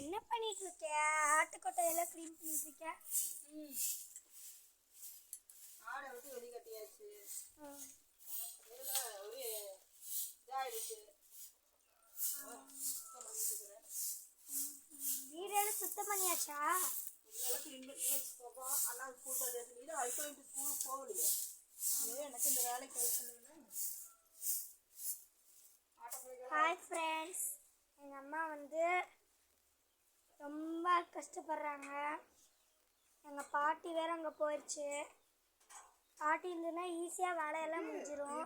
என்ன பண்ணிட்டு இருக்க? ஆட்டுக்கொட்டையெல்லாம் க்ளீன் பண்ணிட்டு இருக்க? ஆடை விட்டு வெளி கட்டியாச்சு. ஒரு இதாயிடுச்சு. வீடெல்லாம் சுத்தம் பண்ணியாச்சா? இதெல்லாம் க்ளீன் பண்ணியாச்சு பாப்பா. அண்ணா ஸ்கூல் நீதான் வரைக்கும் வந்துட்டு ஸ்கூலுக்கு போகலையே. எனக்கு இந்த வேலைக்கு போயிட்டு ஹாய் ஃப்ரெண்ட்ஸ், எங்கள் அம்மா வந்து ரொம்ப கஷ்டப்படுறாங்க. எங்கள் பாட்டி வேறு அங்கே போயிடுச்சு. பாட்டி இருந்ததுன்னா ஈஸியாக வேலையெல்லாம் முடிஞ்சிடும்.